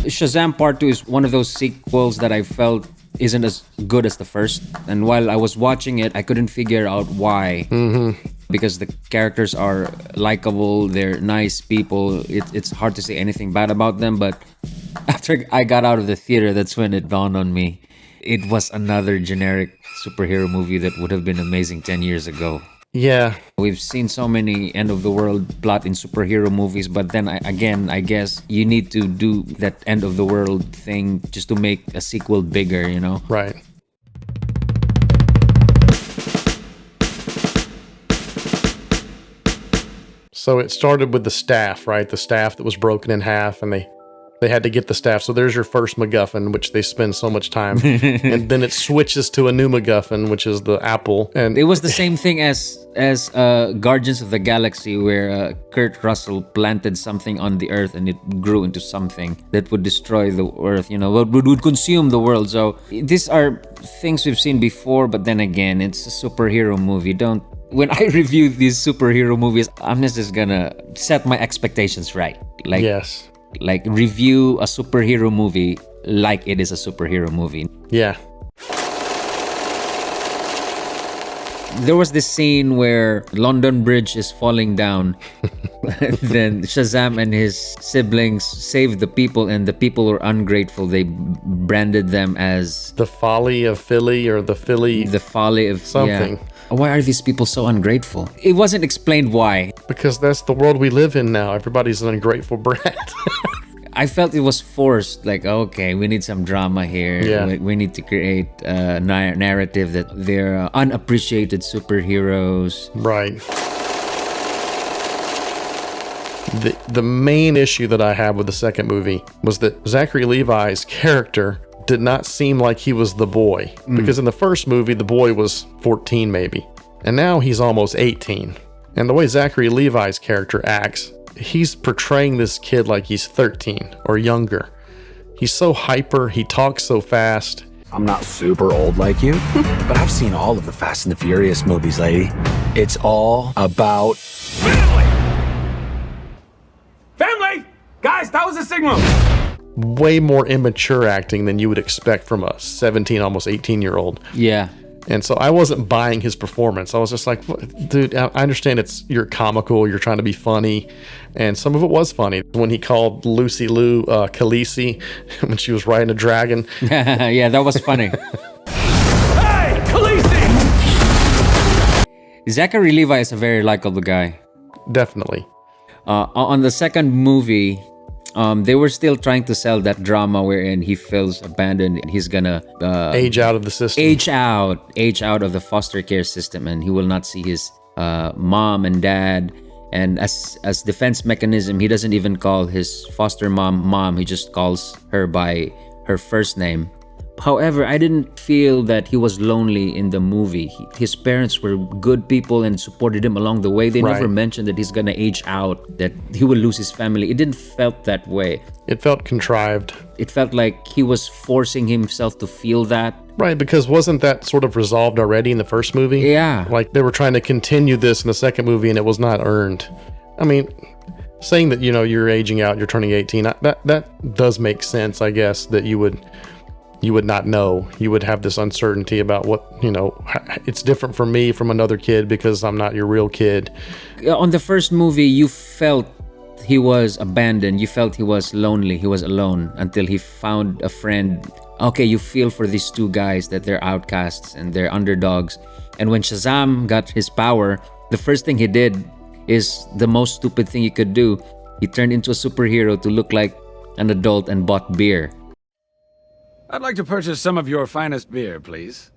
Shazam Part 2 is one of those sequels that I felt isn't as good as the first. And while I was watching it, I couldn't figure out why. Because the characters are likable, they're nice people. It's hard to say anything bad about them. But after I got out of the theater, that's when it dawned on me. It was another generic superhero movie that would have been amazing 10 years ago. Yeah. We've seen so many end-of-the-world plot in superhero movies, but then I guess you need to do that end-of-the-world thing just to make a sequel bigger, you know? Right. So it started with the staff, right? The staff that was broken in half, and they had to get the staff. So there's your first MacGuffin, which they spend so much time. And then it switches to a new MacGuffin, which is the apple. And it was the same thing as Guardians of the Galaxy, where Kurt Russell planted something on the Earth and it grew into something that would destroy the Earth, you know, would consume the world. So these are things we've seen before, but then again, it's a superhero movie. When I review these superhero movies, I'm just gonna set my expectations right. Yes. Like review a superhero movie like it is a superhero movie. Yeah. There was this scene where London Bridge is falling down. Then Shazam and his siblings saved the people, and the people were ungrateful. They branded them as the folly of Philly, or the folly of something. Yeah. Why are these people so ungrateful? It wasn't explained why. Because that's the world we live in now. Everybody's an ungrateful brat. I felt it was forced. Like, okay, we need some drama here. Yeah. We need to create a narrative that they're unappreciated superheroes. Right. The main issue that I had with the second movie was that Zachary Levi's character did not seem like he was the boy. Because in the first movie, the boy was 14 maybe. And now he's almost 18. And the way Zachary Levi's character acts, he's portraying this kid like he's 13 or younger. He's so hyper, he talks so fast. I'm not super old like you, but I've seen all of the Fast and the Furious movies, lady. It's all about family! Family! Guys, that was a signal! Way more immature acting than you would expect from a 17, almost 18-year-old. Yeah. And so I wasn't buying his performance. I was just like, dude, I understand you're comical, you're trying to be funny, and some of it was funny. When he called Lucy Liu Khaleesi when she was riding a dragon. Yeah, that was funny. Hey, Khaleesi! Zachary Levi is a very likable guy. Definitely. On the second movie, they were still trying to sell that drama wherein he feels abandoned and he's gonna age out of the system. Age out of the foster care system, and he will not see his mom and dad. And as defense mechanism, he doesn't even call his foster mom. He just calls her by her first name. However, I didn't feel that he was lonely in the movie. His parents were good people and supported him along the way. They never mentioned that he's gonna age out, that he will lose his family. It didn't felt that way. It felt contrived. It felt like he was forcing himself to feel that. Right, because wasn't that sort of resolved already in the first movie? Yeah. Like they were trying to continue this in the second movie and it was not earned. I mean, saying that, you're aging out, you're turning 18, that does make sense, I guess, that you would not know. You would have this uncertainty about what, it's different for me from another kid because I'm not your real kid. On the first movie, you felt he was abandoned. You felt he was lonely. He was alone until he found a friend. Okay, you feel for these two guys that they're outcasts and they're underdogs. And when Shazam got his power, the first thing he did is the most stupid thing he could do. He turned into a superhero to look like an adult and bought beer. I'd like to purchase some of your finest beer, please.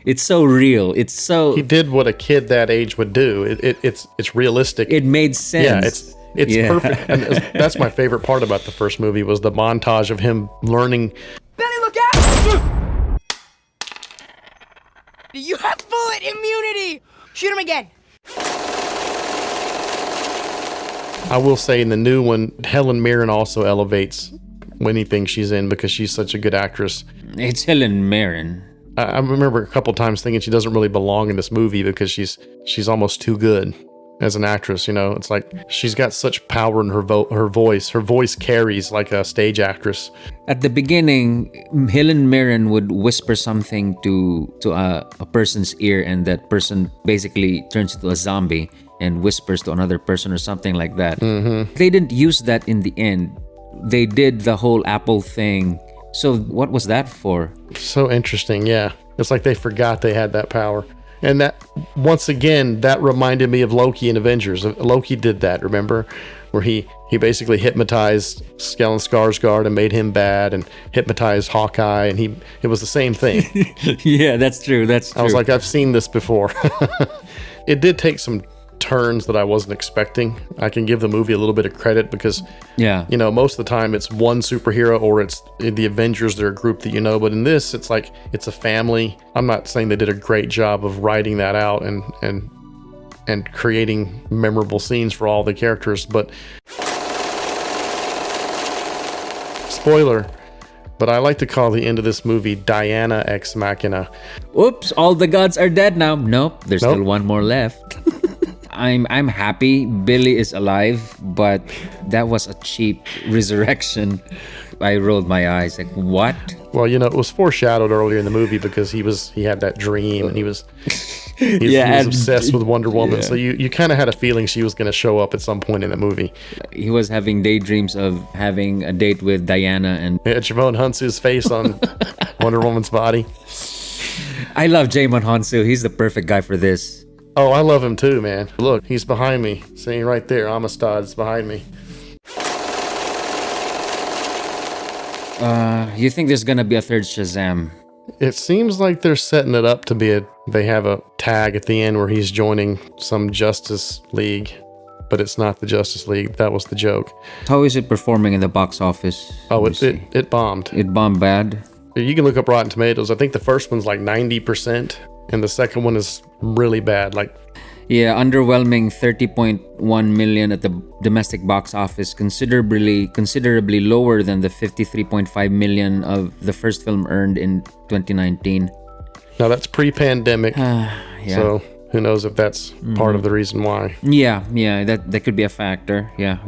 It's so real. It's so... He did what a kid that age would do. It's realistic. It made sense. Yeah, it's perfect. And that's my favorite part about the first movie was the montage of him learning. Benny, look out! You have bullet immunity! Shoot him again. I will say in the new one, Helen Mirren also elevates anything she's in because she's such a good actress. It's Helen Mirren. I remember a couple times thinking she doesn't really belong in this movie because she's almost too good. as an actress. You know, it's like she's got such power in her voice. Her voice carries like a stage actress. At the beginning, Helen Mirren would whisper something to a person's ear, and that person basically turns into a zombie and whispers to another person or something like that. They didn't use that in the end. They did the whole Apple thing. So what was that for? So interesting, yeah. It's like they forgot they had that power. And that, once again, that reminded me of Loki in Avengers. Loki did that, remember? Where he basically hypnotized Stellan Skarsgård and made him bad, and hypnotized Hawkeye, and it was the same thing. Yeah, that's true. I was like, I've seen this before. It did take some turns that I wasn't expecting. I can give the movie a little bit of credit because, yeah, you know, most of the time it's one superhero or it's the Avengers, they're a group that you know, but in this it's like it's a family. I'm not saying they did a great job of writing that out and creating memorable scenes for all the characters, but spoiler, but I like to call the end of this movie Diana Ex Machina. Oops, all the gods are dead now. Nope, there's still one more left. I'm happy Billy is alive, but that was a cheap resurrection. I rolled my eyes like, what? Well, you know, it was foreshadowed earlier in the movie because he had that dream and he was obsessed with Wonder Woman. Yeah. So you kind of had a feeling she was going to show up at some point in the movie. He was having daydreams of having a date with Diana, and Javon Hunsu's face on Wonder Woman's body. I love Jamon Hansu. He's the perfect guy for this. Oh, I love him too, man. Look, he's behind me. See right there, Amistad's behind me. You think there's gonna be a third Shazam? It seems like they're setting it up to be they have a tag at the end where he's joining some Justice League, but it's not the Justice League. That was the joke. How is it performing in the box office? Oh, it bombed. It bombed bad? You can look up Rotten Tomatoes. I think the first one's like 90%, and the second one is really bad. Yeah, underwhelming 30.1 million at the domestic box office, considerably lower than the 53.5 million of the first film earned in 2019. Now that's pre-pandemic, yeah. So who knows if that's part of the reason why. Yeah, that could be a factor. Yeah.